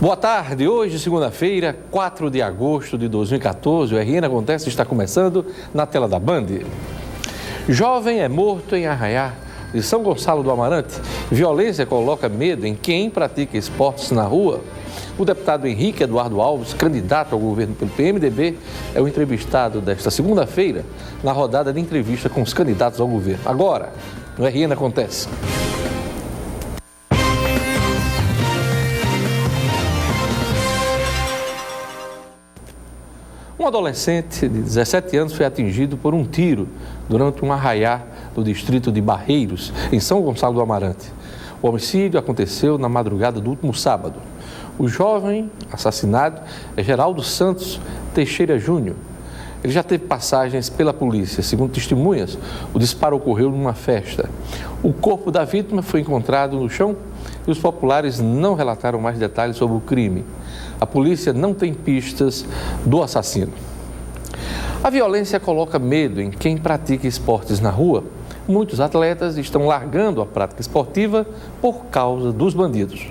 Boa tarde, hoje, segunda-feira, 4 de agosto de 2014, o RN Acontece está começando na tela da Band. Jovem é morto em Arraiá de São Gonçalo do Amarante. Violência coloca medo em quem pratica esportes na rua. O deputado Henrique Eduardo Alves, candidato ao governo pelo PMDB, é o entrevistado desta segunda-feira na rodada de entrevista com os candidatos ao governo. Agora, no RN Acontece. Um adolescente de 17 anos foi atingido por um tiro durante um arraiá no distrito de Barreiros, em São Gonçalo do Amarante. O homicídio aconteceu na madrugada do último sábado. O jovem assassinado é Geraldo Santos Teixeira Júnior. Ele já teve passagens pela polícia. Segundo testemunhas, o disparo ocorreu numa festa. O corpo da vítima foi encontrado no chão e os populares não relataram mais detalhes sobre o crime. A polícia não tem pistas do assassino. A violência coloca medo em quem pratica esportes na rua. Muitos atletas estão largando a prática esportiva por causa dos bandidos.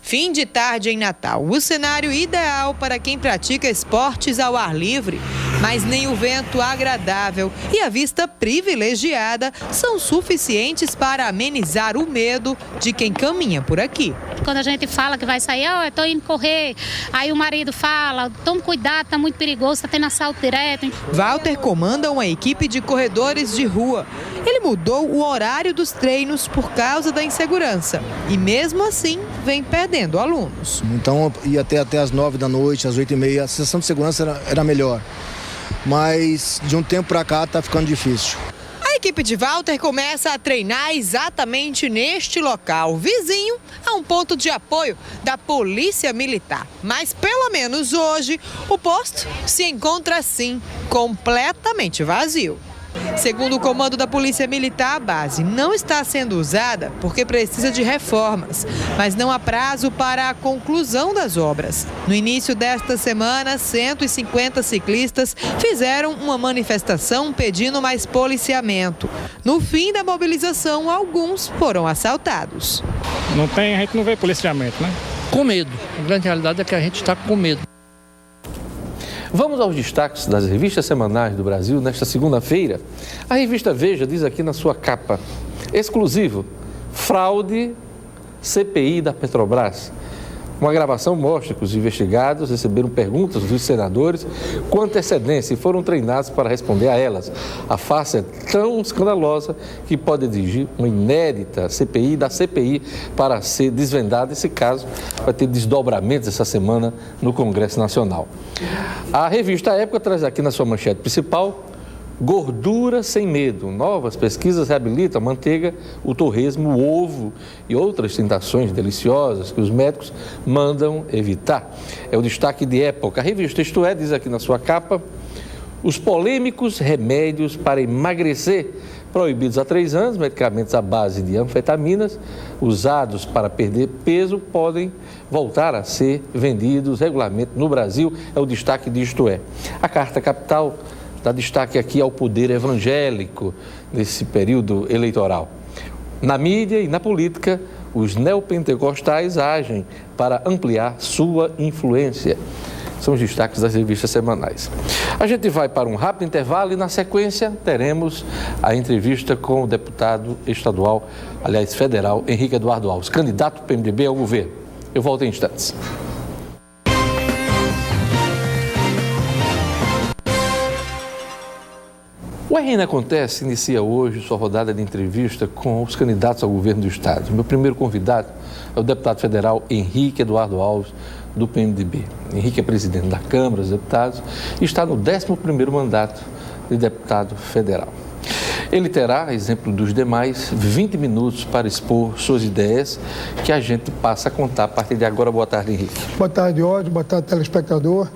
Fim de tarde em Natal, o cenário ideal para quem pratica esportes ao ar livre. Mas nem o vento agradável e a vista privilegiada são suficientes para amenizar o medo de quem caminha por aqui. Quando a gente fala que vai sair, eu estou indo correr, aí o marido fala, tome cuidado, está muito perigoso, está tendo assalto direto. Walter comanda uma equipe de corredores de rua. Ele mudou o horário dos treinos por causa da insegurança e mesmo assim vem perdendo alunos. Então ia até as 9 da noite, às 8h30, a sensação de segurança era melhor. Mas de um tempo para cá está ficando difícil. A equipe de Walter começa a treinar exatamente neste local, vizinho a um ponto de apoio da Polícia Militar. Mas pelo menos hoje o posto se encontra assim, completamente vazio. Segundo o comando da Polícia Militar, a base não está sendo usada porque precisa de reformas, mas não há prazo para a conclusão das obras. No início desta semana, 150 ciclistas fizeram uma manifestação pedindo mais policiamento. No fim da mobilização, alguns foram assaltados. A gente não vê policiamento, né? Com medo. A grande realidade é que a gente está com medo. Vamos aos destaques das revistas semanais do Brasil nesta segunda-feira. A revista Veja diz aqui na sua capa, exclusivo, fraude CPI da Petrobras. Uma gravação mostra que os investigados receberam perguntas dos senadores com antecedência e foram treinados para responder a elas. A farsa é tão escandalosa que pode exigir uma inédita CPI da CPI para ser desvendada. Esse caso vai ter desdobramentos essa semana no Congresso Nacional. A revista Época traz aqui na sua manchete principal: gordura sem medo. Novas pesquisas reabilitam a manteiga, o torresmo, o ovo e outras tentações deliciosas que os médicos mandam evitar. É o destaque de Época. A revista Isto É diz aqui na sua capa: os polêmicos remédios para emagrecer. Proibidos há 3 anos, medicamentos à base de anfetaminas usados para perder peso podem voltar a ser vendidos regularmente no Brasil. É o destaque de Isto É. A Carta Capital dá destaque aqui ao poder evangélico nesse período eleitoral. Na mídia e na política, os neopentecostais agem para ampliar sua influência. São os destaques das revistas semanais. A gente vai para um rápido intervalo e, na sequência, teremos a entrevista com o deputado estadual, aliás, federal, Henrique Eduardo Alves, candidato do PMDB ao governo. Eu volto em instantes. O RN Acontece inicia hoje sua rodada de entrevista com os candidatos ao governo do estado. Meu primeiro convidado é o deputado federal Henrique Eduardo Alves, do PMDB. Henrique é presidente da Câmara dos Deputados e está no 11º mandato de deputado federal. Ele terá, exemplo dos demais, 20 minutos para expor suas ideias, que a gente passa a contar a partir de agora. Boa tarde, Henrique. Boa tarde, Ódio. Boa tarde, telespectador.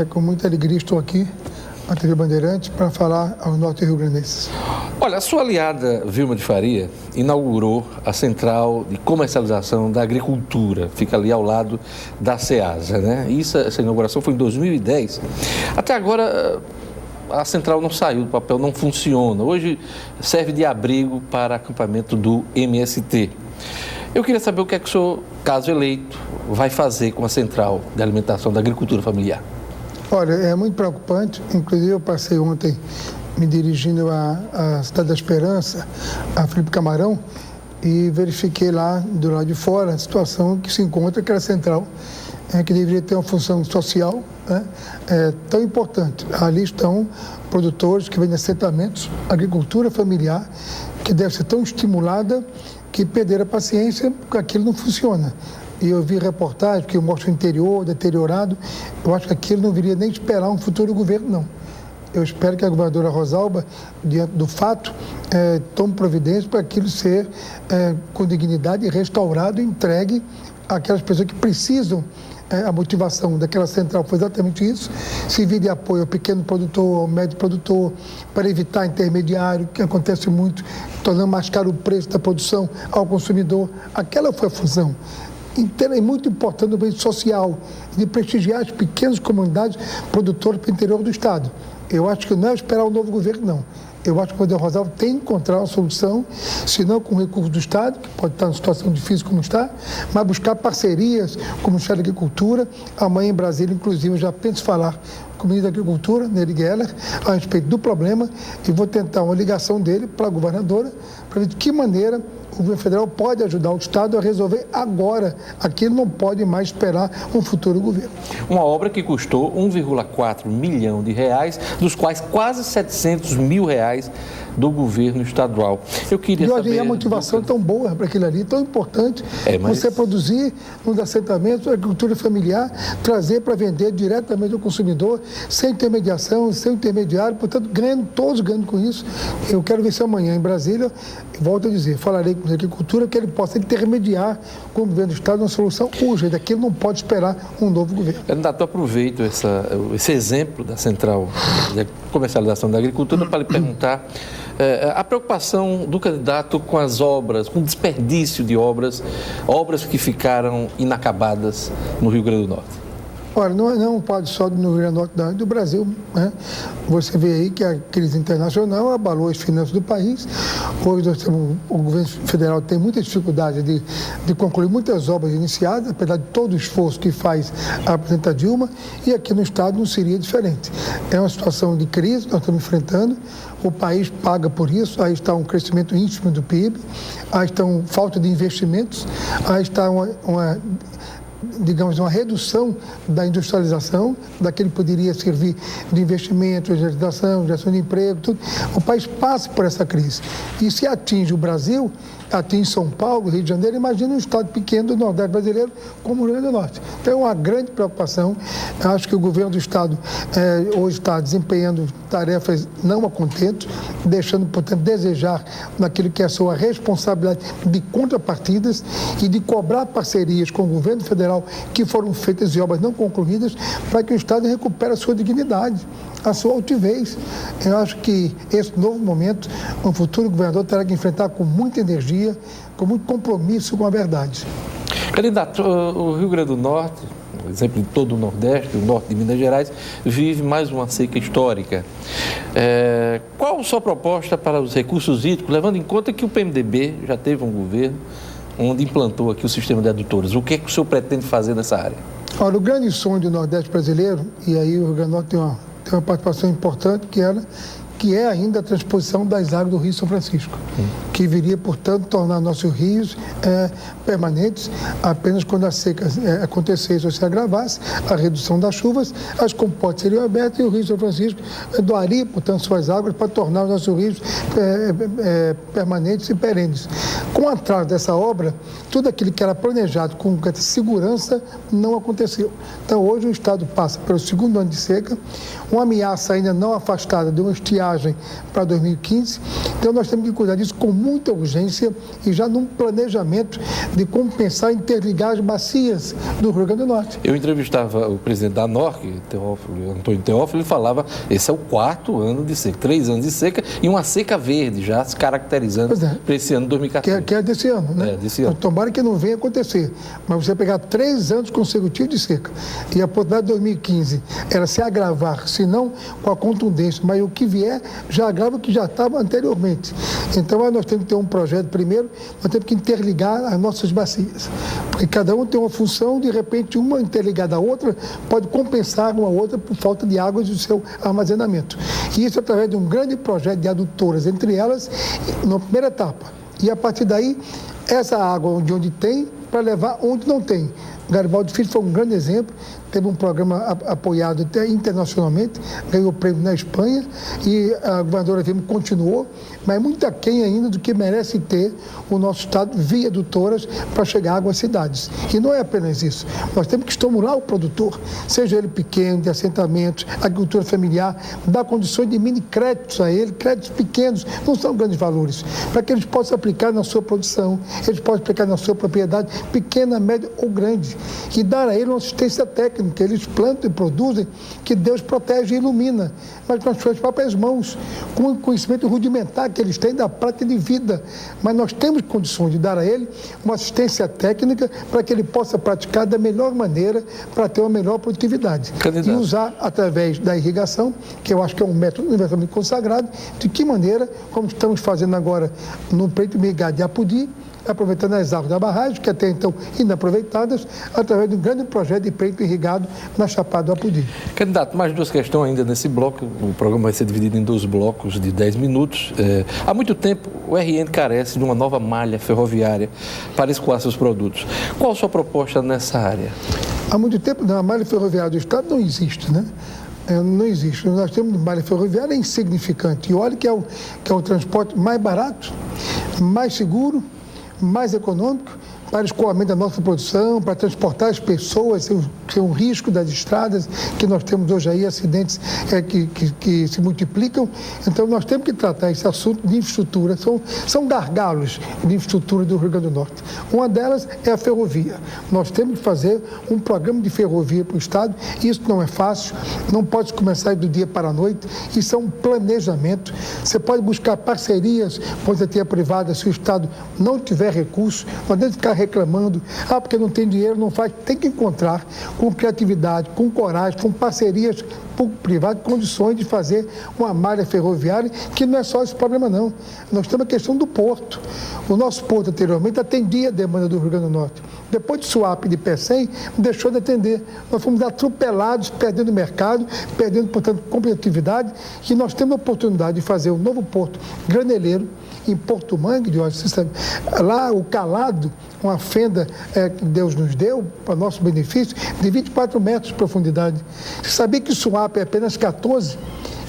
Com muita alegria estou aqui a TV Bandeirantes para falar aos norte-riograndenses. Olha, a sua aliada Vilma de Faria inaugurou a Central de Comercialização da Agricultura, fica ali ao lado da Ceasa, né? Essa inauguração foi em 2010. Até agora a central não saiu do papel, não funciona. Hoje serve de abrigo para acampamento do MST. Eu queria saber o que é que o senhor, caso eleito, vai fazer com a Central de Alimentação da Agricultura Familiar. Olha, é muito preocupante. Inclusive, eu passei ontem me dirigindo à Cidade da Esperança, a Felipe Camarão, e verifiquei lá, do lado de fora, a situação que se encontra aquela central, que deveria ter uma função social, né, tão importante. Ali estão produtores que vêm de assentamentos, agricultura familiar, que deve ser tão estimulada que perderam a paciência porque aquilo não funciona. E eu vi reportagens que mostram o interior deteriorado. Eu acho que aquilo não viria nem esperar um futuro governo, não. Eu espero que a governadora Rosalba, diante do fato, tome providência para aquilo ser com dignidade restaurado e entregue àquelas pessoas que precisam. A motivação daquela central foi exatamente isso, servir de apoio ao pequeno produtor, ao médio produtor, para evitar intermediário, que acontece muito, tornando mais caro o preço da produção ao consumidor. Aquela foi a função. É muito importante o meio social, de prestigiar as pequenas comunidades produtoras para o interior do Estado. Eu acho que não é esperar o novo governo, não. Eu acho que o governador Rosalba tem que encontrar uma solução, se não com recursos do Estado, que pode estar em situação difícil como está, mas buscar parcerias com o Ministério da Agricultura. Amanhã em Brasília, inclusive, eu já penso falar com o ministro da Agricultura, Nery Geller, a respeito do problema, e vou tentar uma ligação dele para a governadora, para ver de que maneira o governo federal pode ajudar o Estado a resolver agora. Aquilo não pode mais esperar um futuro governo. Uma obra que custou 1,4 milhão de reais, dos quais quase 700 mil reais do governo estadual. Eu queria saber... E a motivação tão boa para aquilo ali, tão importante, você produzir nos assentamentos, agricultura familiar, trazer para vender diretamente ao consumidor, sem intermediação, sem intermediário, portanto, todos ganhando com isso. Eu quero ver se amanhã em Brasília, volto a dizer, falarei com a agricultura, que ele possa intermediar com o governo do Estado uma solução urgente. Aquilo não pode esperar um novo governo. Candidato, eu aproveito esse exemplo da Central de Comercialização da Agricultura para lhe perguntar a preocupação do candidato com as obras, com o desperdício de obras que ficaram inacabadas no Rio Grande do Norte. Olha, não pode só no Rio Grande do Norte, do Brasil, né? Você vê aí que a crise internacional abalou as finanças do país. Hoje o governo federal tem muita dificuldade de concluir muitas obras iniciadas, apesar de todo o esforço que faz a presidenta Dilma, e aqui no Estado não seria diferente. É uma situação de crise que nós estamos enfrentando, o país paga por isso, aí está um crescimento ínfimo do PIB, aí está falta de investimentos, aí está uma redução da industrialização, daquele que poderia servir de investimento, geração de emprego, tudo. O país passa por essa crise. E se atinge o Brasil, atinge São Paulo, Rio de Janeiro, imagina um estado pequeno do Nordeste brasileiro como o Rio Grande do Norte. Então é uma grande preocupação. Acho que o governo do Estado hoje está desempenhando tarefas não a contento, deixando, portanto, desejar naquilo que é a sua responsabilidade de contrapartidas e de cobrar parcerias com o governo federal que foram feitas e obras não concluídas para que o Estado recupere a sua dignidade, a sua altivez. Eu acho que esse novo momento, um futuro governador terá que enfrentar com muita energia, com muito compromisso com a verdade. Candidato, o Rio Grande do Norte, por exemplo, em todo o Nordeste, o norte de Minas Gerais, vive mais uma seca histórica. Qual a sua proposta para os recursos hídricos, levando em conta que o PMDB já teve um governo onde implantou aqui o sistema de adutores? O que é que o senhor pretende fazer nessa área? Olha, o grande sonho do Nordeste brasileiro, e aí o Rio Grande do Norte tem uma participação importante, que é ainda a transposição das águas do Rio São Francisco, que viria, portanto, tornar nossos rios permanentes apenas quando a seca acontecesse ou se agravasse, a redução das chuvas, as comportas seriam abertas e o Rio São Francisco doaria, portanto, suas águas para tornar os nossos rios permanentes e perenes. Com o atraso dessa obra, tudo aquilo que era planejado com segurança não aconteceu. Então, hoje o Estado passa pelo segundo ano de seca, uma ameaça ainda não afastada de uma estiagem para 2015. Então, nós temos que cuidar disso com muita urgência e já num planejamento de como pensar em interligar as bacias do Rio Grande do Norte. Eu entrevistava o presidente da ANORC, Antônio Teófilo, ele falava, esse é o 4º ano de seca, 3 anos de seca e uma seca verde já se caracterizando para esse ano 2014. Que é desse ano, né? Desse ano. Então, tomara que não venha acontecer, mas você pegar 3 anos consecutivos de seca e a oportunidade de 2015 era se agravar, se não com a contundência, mas o que vier já agrava o que já estava anteriormente. Então, nós temos que ter um projeto, primeiro, nós temos que interligar as nossas bacias, porque cada um tem uma função, de repente, uma interligada à outra, pode compensar uma outra por falta de água do seu armazenamento. E isso através de um grande projeto de adutoras, entre elas, na primeira etapa. E, a partir daí, essa água de onde tem, para levar onde não tem. Garibaldi Filho foi um grande exemplo, teve um programa apoiado até internacionalmente, ganhou prêmio na Espanha e a governadora Vilma continuou, mas muito aquém ainda do que merece ter o nosso estado via adutoras para chegar água às cidades. E não é apenas isso, nós temos que estimular o produtor, seja ele pequeno, de assentamentos, agricultura familiar, dar condições de mini créditos a ele, créditos pequenos, não são grandes valores, para que eles possam aplicar na sua produção, eles possam aplicar na sua propriedade, pequena, média ou grande, e dar a ele uma assistência técnica. Eles plantam e produzem, que Deus protege e ilumina, mas com as suas próprias mãos, com o conhecimento rudimentar que eles têm da prática de vida. Mas nós temos condições de dar a ele uma assistência técnica para que ele possa praticar da melhor maneira para ter uma melhor produtividade. Candidato. E usar através da irrigação, que eu acho que é um método universalmente consagrado, de que maneira, como estamos fazendo agora no pleito irrigado de Apodi, aproveitando as águas da barragem, que até então inaproveitadas, através de um grande projeto de pleito irrigado na Chapada do Apodi. Candidato, mais duas questões ainda nesse bloco. O programa vai ser dividido em 2 blocos de 10 minutos. Há muito tempo, o RN carece de uma nova malha ferroviária para escoar seus produtos. Qual a sua proposta nessa área? Há muito tempo, a malha ferroviária do Estado não existe, né? Não existe. Nós temos malha ferroviária insignificante. E olha que é o transporte mais barato, mais seguro, mais econômico para escoamento da nossa produção, para transportar as pessoas, sem o risco das estradas, que nós temos hoje aí, acidentes que se multiplicam. Então, nós temos que tratar esse assunto de infraestrutura. São gargalos de infraestrutura do Rio Grande do Norte. Uma delas é a ferrovia. Nós temos que fazer um programa de ferrovia para o Estado. Isso não é fácil, não pode começar do dia para a noite. Isso é um planejamento. Você pode buscar parcerias com a iniciativa privada se o Estado não tiver recursos. Nós temos que ficar reclamando, porque não tem dinheiro, não faz. Tem que encontrar com criatividade, com coragem, com parcerias público-privado, condições de fazer uma malha ferroviária, que não é só esse problema, não. Nós temos a questão do porto. O nosso porto anteriormente atendia a demanda do Rio Grande do Norte. Depois de Suape e de Pecém, deixou de atender. Nós fomos atropelados, perdendo mercado, perdendo, portanto, competitividade, e nós temos a oportunidade de fazer um novo porto graneleiro em Porto Mangue, lá o calado, uma fenda que Deus nos deu para nosso benefício, de 24 metros de profundidade. Você sabia que Suape é apenas 14?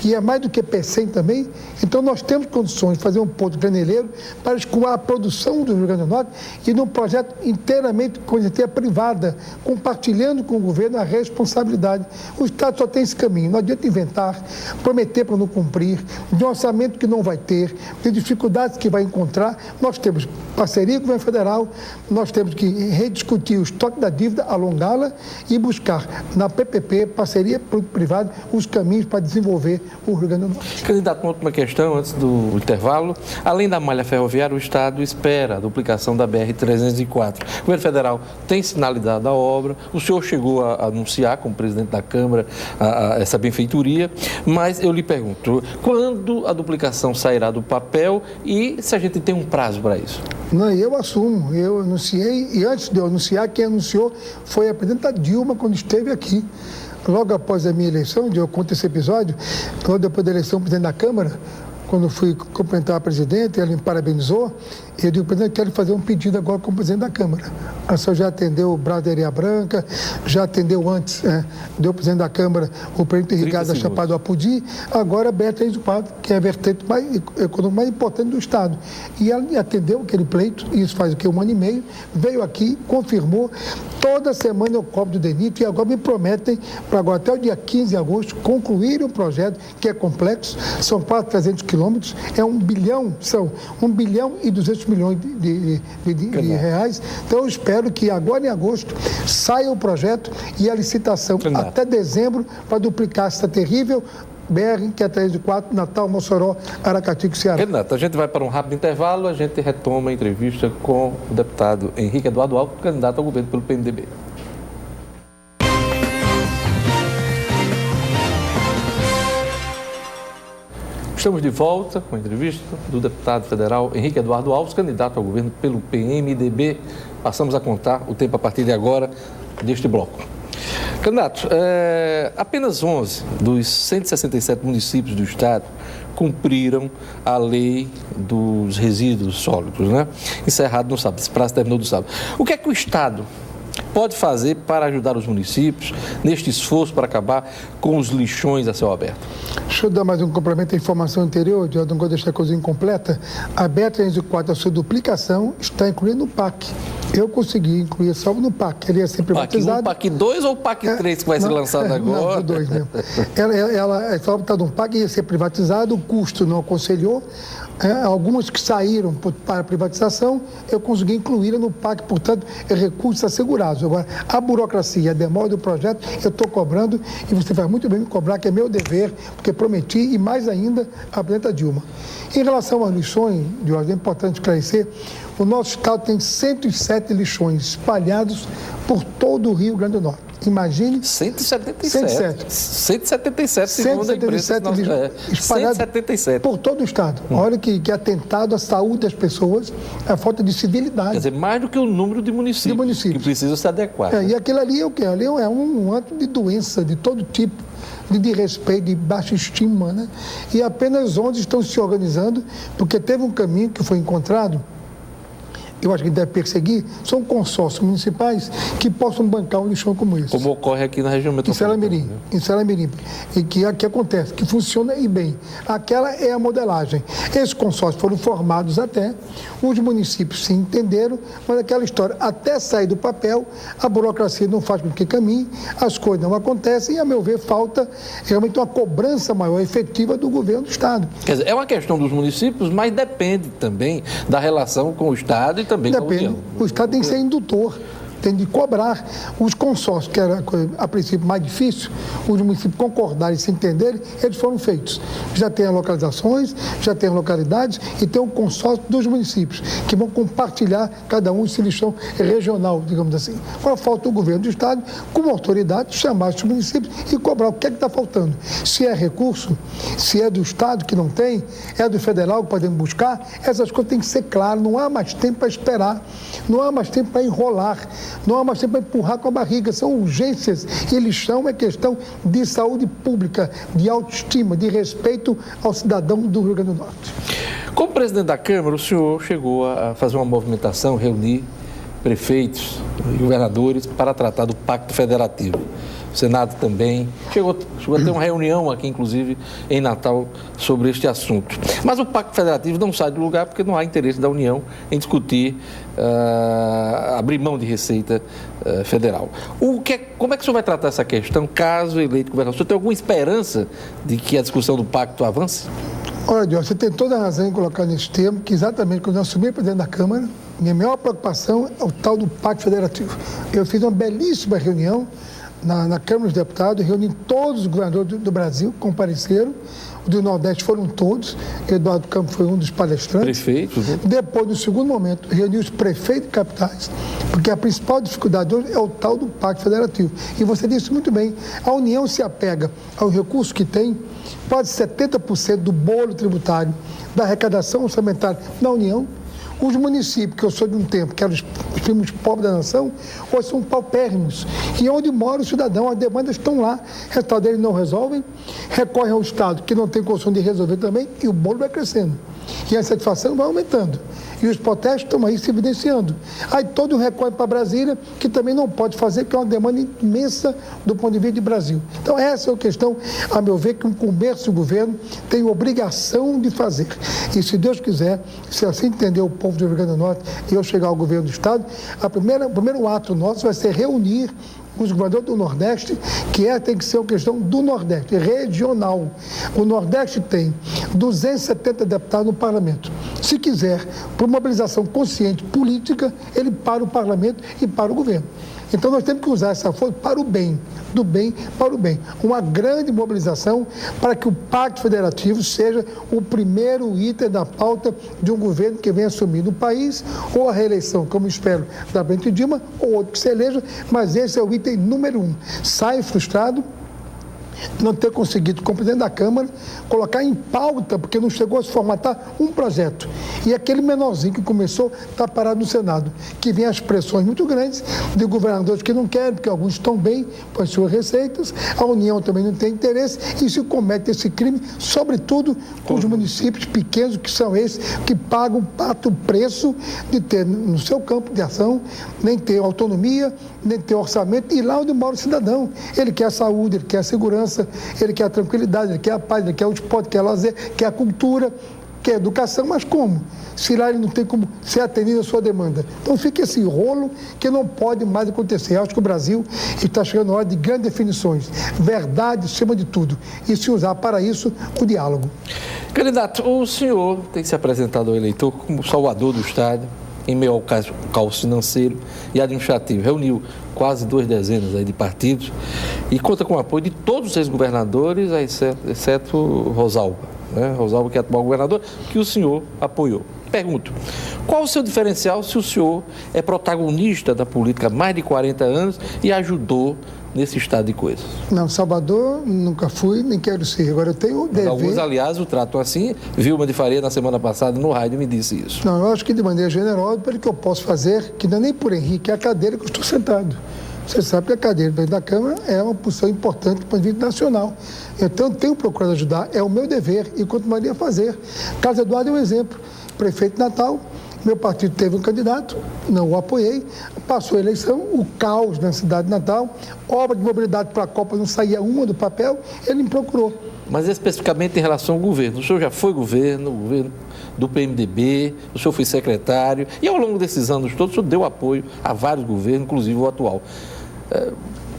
E é mais do que Pecém também. Então, nós temos condições de fazer um porto graneleiro para escoar a produção do Rio Grande do Norte e num projeto inteiramente com a iniciativa privada, compartilhando com o governo a responsabilidade. O Estado só tem esse caminho. Não adianta inventar, prometer para não cumprir, de um orçamento que não vai ter, de dificuldades que vai encontrar. Nós temos parceria com o governo federal, nós temos que rediscutir o estoque da dívida, alongá-la e buscar na PPP, parceria público-privada, os caminhos para desenvolver o Rio Grande do Norte. Candidato, uma última questão antes do intervalo. Além da malha ferroviária, o Estado espera a duplicação da BR-304. O governo federal tem sinalizado a obra, o senhor chegou a anunciar, como presidente da Câmara, essa benfeitoria, mas eu lhe pergunto, quando a duplicação sairá do papel e se a gente tem um prazo para isso? Não, eu assumo, eu anunciei, e antes de eu anunciar, quem anunciou foi a presidenta Dilma, quando esteve aqui. Logo após a minha eleição, eu conto esse episódio, logo depois da eleição presidente da Câmara, quando eu fui cumprimentar a presidente, ela me parabenizou, e eu digo, presidente, quero fazer um pedido agora como presidente da Câmara. A senhora já atendeu o Brás da Areia Branca, já atendeu antes, deu presidente da Câmara o pleito irrigado da Chapada do Apodi, agora a BR-304, que é a vertente econômica mais importante do Estado. E ela atendeu aquele pleito, isso faz o quê? 1 ano e meio, veio aqui, confirmou, toda semana eu cobro do DENIT e agora me prometem, para agora até o dia 15 de agosto, concluir um projeto que é complexo, são quase 300 quilômetros, é 1 bilhão, são 1 bilhão e 200 milhões de reais. Então eu espero que agora em agosto saia o projeto e a licitação até dezembro para duplicar essa terrível BR, que é 304, Natal, Mossoró, Aracatico, Ceará. Candidato, a gente vai para um rápido intervalo, a gente retoma a entrevista com o deputado Henrique Eduardo Alves, candidato ao governo pelo PMDB. Estamos de volta com a entrevista do deputado federal Henrique Eduardo Alves, candidato ao governo pelo PMDB. Passamos a contar o tempo a partir de agora deste bloco. Candidato, apenas 11 dos 167 municípios do estado cumpriram a lei dos resíduos sólidos, né? Encerrado no sábado, esse prazo terminou no sábado. O que é que o estado pode fazer para ajudar os municípios neste esforço para acabar com os lixões a céu aberto? Deixa eu dar mais um complemento à informação anterior, eu não vou deixar a coisa incompleta. A BR-304, a sua duplicação, está incluída no PAC. Eu consegui incluir só no PAC, ele ia ser privatizado. PAC 1, PAC 2 ou PAC 3 que vai ser lançado agora? Não, 2 mesmo. Ela só está no PAC, ia ser privatizado, o custo não aconselhou. Algumas que saíram para privatização, eu consegui incluí-la no PAC, portanto, recursos assegurados. Agora, a burocracia, a demora do projeto, eu estou cobrando e você vai muito bem me cobrar, que é meu dever, porque prometi e mais ainda a presidenta Dilma. Em relação às lixões, Jorge, é importante esclarecer, o nosso estado tem 107 lixões espalhados por todo o Rio Grande do Norte. Imagine. 177, segundo a imprensa. 177 por todo o estado. Olha que atentado à saúde das pessoas, a falta de civilidade. Quer dizer, mais do que o número de municípios. Que precisam se adequar. E aquilo ali é o quê? Ali é um ato de doença de todo tipo, de respeito, de baixa estima, né? E apenas 11 estão se organizando, porque teve um caminho que foi encontrado. Eu acho que deve perseguir, são consórcios municipais que possam bancar um lixão como esse. Como ocorre aqui na região metropolitana. Em Saramirim. E que acontece, que funciona e bem. Aquela é a modelagem. Esses consórcios foram formados até, os municípios se entenderam, mas aquela história, até sair do papel, a burocracia não faz com que caminhe, as coisas não acontecem e, a meu ver, falta realmente uma cobrança maior, efetiva do governo do Estado. Quer dizer, é uma questão dos municípios, mas depende também da relação com o Estado e também com a União. O Estado tem que ser indutor, tem de cobrar. Os consórcios, que era a princípio mais difícil, os municípios concordarem e se entenderem, eles foram feitos. Já tem as localizações, já tem as localidades e tem um consórcio dos municípios, que vão compartilhar cada um esse lixão regional, digamos assim. Agora falta o governo do Estado, como autoridade, chamar os municípios e cobrar o que é que está faltando. Se é recurso, se é do Estado que não tem, é do federal que podemos buscar, essas coisas têm que ser claras, não há mais tempo para esperar, não há mais tempo para enrolar, não há mais tempo para empurrar com a barriga, são urgências e lixão é questão de saúde pública, de autoestima, de respeito ao cidadão do Rio Grande do Norte. Como presidente da Câmara, o senhor chegou a fazer uma movimentação, reunir prefeitos e governadores para tratar do Pacto Federativo. O Senado também chegou a ter uma reunião aqui, inclusive, em Natal, sobre este assunto. Mas o Pacto Federativo não sai do lugar porque não há interesse da União em discutir, abrir mão de receita federal. Como é que o senhor vai tratar essa questão, caso eleito governador? O senhor tem alguma esperança de que a discussão do pacto avance? Olha, Diogo, você tem toda a razão em colocar nesse termo, que exatamente quando eu assumi presidente da Câmara, minha maior preocupação é o tal do Pacto Federativo. Eu fiz uma belíssima reunião na Câmara dos Deputados, reuni todos os governadores do Brasil, compareceram, o do Nordeste foram todos, Eduardo Campos foi um dos palestrantes. Prefeitos, né? Depois, no segundo momento, reuni os prefeitos de capitais, porque a principal dificuldade hoje é o tal do Pacto Federativo. E você disse muito bem, a União se apega ao recurso que tem, quase 70% do bolo tributário, da arrecadação orçamentária da União. Os municípios, que eu sou de um tempo, que eram os primos pobres da nação, hoje são paupérrimos. E onde mora o cidadão, as demandas estão lá. O resultado deles não resolvem, recorrem ao Estado, que não tem condição de resolver também, e o bolo vai crescendo. E a insatisfação vai aumentando. E os protestos estão aí se evidenciando. Aí todo o recorre para Brasília, que também não pode fazer, que é uma demanda imensa do ponto de vista de Brasil. Então essa é a questão, a meu ver, que um comércio e o governo tem obrigação de fazer. E se Deus quiser, se assim entender o povo do Rio Grande do Norte e eu chegar ao governo do Estado, o primeiro ato nosso vai ser reunir os governadores do Nordeste, que tem que ser uma questão do Nordeste, regional. O Nordeste tem 270 deputados no parlamento. Se quiser, por mobilização consciente política, ele para o parlamento e para o governo. Então nós temos que usar essa força para o bem, do bem para o bem. Uma grande mobilização para que o Pacto Federativo seja o primeiro item da pauta de um governo que vem assumir no país, ou a reeleição, como espero, da presidente Dilma, ou outro que se eleja, mas esse é o item número 1. Sai frustrado, não ter conseguido, como presidente da Câmara, colocar em pauta, porque não chegou a se formatar um projeto. E aquele menorzinho que começou está parado no Senado, que vem as pressões muito grandes de governadores que não querem, porque alguns estão bem com as suas receitas, a União também não tem interesse, e se comete esse crime, sobretudo com os municípios pequenos, que são esses que pagam o preço de ter no seu campo de ação, nem ter autonomia, nem ter orçamento, e lá onde mora o cidadão. Ele quer a saúde, ele quer a segurança, ele quer a tranquilidade, ele quer a paz, ele quer o esporte, quer o lazer, quer a cultura, quer a educação, mas como? Se lá ele não tem como ser atendido a sua demanda. Então fica esse rolo que não pode mais acontecer. Eu acho que o Brasil está chegando a hora de grandes definições, verdade acima de tudo, e se usar para isso o diálogo. Candidato, o senhor tem se apresentado ao eleitor como salvador do Estado, em meio ao caos financeiro e administrativo. Reuniu quase 2 dezenas aí de partidos e conta com o apoio de todos os ex-governadores, exceto Rosalba, né? Rosalba, que é atual governador, que o senhor apoiou. Pergunto, qual o seu diferencial se o senhor é protagonista da política há mais de 40 anos e ajudou nesse estado de coisas? Não, Salvador nunca fui, nem quero ser. Agora eu tenho o dever... Alguns, aliás, o tratam assim. Vilma de Faria, na semana passada, no rádio, me disse isso. Não, eu acho que de maneira generosa, pelo que eu posso fazer, que não é nem por Henrique, é a cadeira que eu estou sentado. Você sabe que a cadeira da Câmara é uma posição importante do ponto de vista nacional. Então, eu tenho procurado ajudar, é o meu dever e continuaria a fazer. Carlos Eduardo é um exemplo. Prefeito de Natal, meu partido teve um candidato, não o apoiei, passou a eleição, o caos na cidade de Natal, obra de mobilidade para a Copa não saía uma do papel, ele me procurou. Mas especificamente em relação ao governo, o senhor já foi governo do PMDB, o senhor foi secretário, e ao longo desses anos todos o senhor deu apoio a vários governos, inclusive o atual.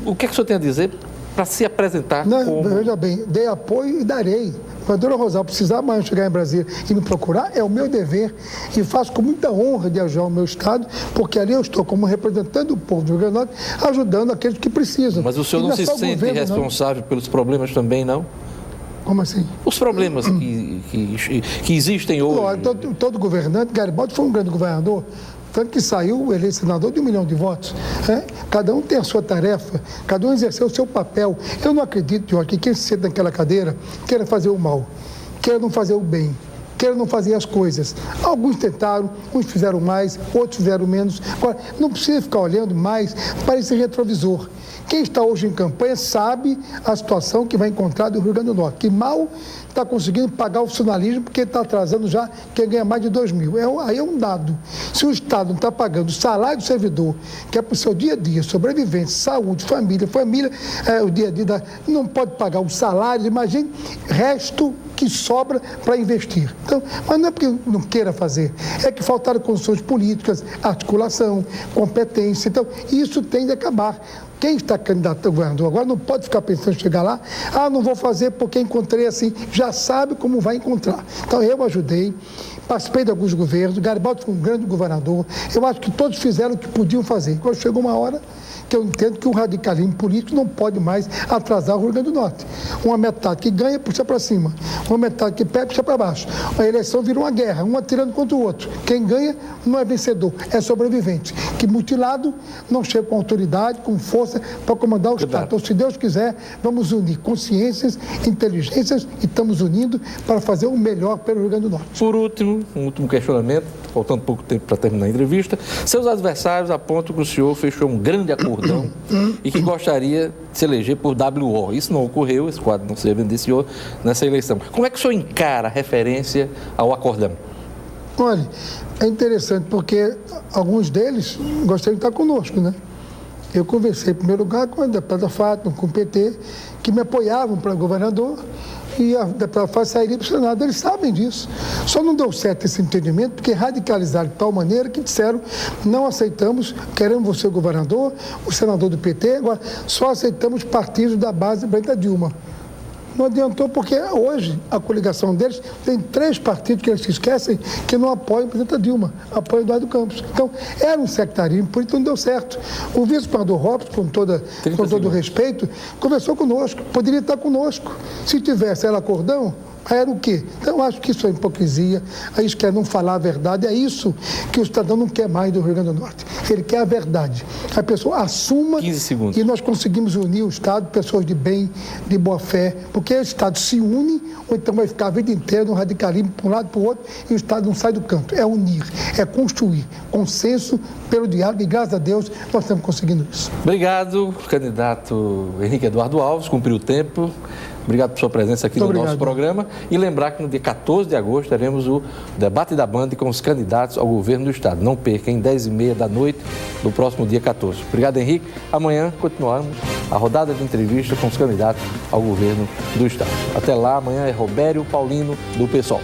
O que é que o senhor tem a dizer para se apresentar como... Veja bem, dei apoio e darei. Quando a dona Rosalba precisar amanhã chegar em Brasília e me procurar, é o meu dever e faço com muita honra de ajudar o meu Estado, porque ali eu estou como representante do povo do Rio Grande do Norte, ajudando aqueles que precisam. Mas o senhor não se sente responsável pelos problemas também, não? Como assim? Os problemas que existem hoje. Olha, todo governante, Garibaldi foi um grande governador, tanto que saiu eleito senador de 1 milhão de votos. Né? Cada um tem a sua tarefa, cada um exerceu o seu papel. Eu não acredito, Jorge, que quem se senta naquela cadeira queira fazer o mal, queira não fazer o bem, queira não fazer as coisas. Alguns tentaram, uns fizeram mais, outros fizeram menos. Agora, não precisa ficar olhando mais para esse retrovisor. Quem está hoje em campanha sabe a situação que vai encontrar do Rio Grande do Norte, que mal está conseguindo pagar o funcionalismo porque está atrasando já quem ganha mais de 2 mil. Aí é um dado. Se o Estado não está pagando o salário do servidor, que é para o seu dia a dia, sobrevivência, saúde, família, o dia a dia, não pode pagar o salário, imagine, resto que sobra para investir. Então, mas não é porque não queira fazer, é que faltaram condições políticas, articulação, competência. Então, isso tem de acabar. Quem está candidato a governador agora não pode ficar pensando em chegar lá, não vou fazer porque encontrei assim, já sabe como vai encontrar. Então eu ajudei, participei de alguns governos, Garibaldi foi um grande governador, eu acho que todos fizeram o que podiam fazer. Agora chegou uma hora que eu entendo que o radicalismo político não pode mais atrasar o Rio Grande do Norte. Uma metade que ganha, puxa para cima. Uma metade que perde, puxa para baixo. A eleição virou uma guerra, um atirando contra o outro. Quem ganha não é vencedor, é sobrevivente. Que mutilado não chega com autoridade, com força para comandar o Estado. Então, se Deus quiser, vamos unir consciências, inteligências e estamos unindo para fazer o melhor pelo Rio Grande do Norte. Por último, um último questionamento, faltando pouco tempo para terminar a entrevista. Seus adversários apontam que o senhor fechou um grande acordo e que gostaria de se eleger por WO. Isso não ocorreu, esse quadro não se evidenciou nessa eleição. Como é que o senhor encara a referência ao acordão? Olha, é interessante porque alguns deles gostariam de estar conosco, né? Eu conversei em primeiro lugar com a deputada Fátima, com o PT, que me apoiavam para governador, e a deputada Fátima sairia para o Senado. Eles sabem disso. Só não deu certo esse entendimento porque radicalizaram de tal maneira que disseram: não aceitamos, queremos você governador, o senador do PT, agora só aceitamos partidos da base da Dilma. Não adiantou porque hoje a coligação deles tem 3 partidos que eles se esquecem que não apoiam o presidente Dilma, apoiam Eduardo Campos. Então, era um sectarismo, por isso não deu certo. O vice-governador Robson, com todo o respeito, conversou conosco, poderia estar conosco. Se tivesse ela acordão, Mas era o quê? Então, eu acho que isso é hipocrisia, a gente quer não falar a verdade, é isso que o cidadão não quer mais do Rio Grande do Norte. Ele quer a verdade. A pessoa assuma 15 segundos. e nós conseguimos unir o Estado, pessoas de bem, de boa fé, porque o Estado se une, ou então vai ficar a vida inteira no radicalismo para um lado e para o outro, e o Estado não sai do canto. É unir, é construir consenso pelo diálogo, e graças a Deus nós estamos conseguindo isso. Obrigado, candidato Henrique Eduardo Alves, cumpriu o tempo. Obrigado por sua presença aqui no nosso programa. E lembrar que no dia 14 de agosto teremos o debate da Band com os candidatos ao governo do Estado. Não perca, em 10h30 da noite, no próximo dia 14. Obrigado, Henrique. Amanhã continuamos a rodada de entrevista com os candidatos ao governo do Estado. Até lá, amanhã é Robério Paulino, do PSOL.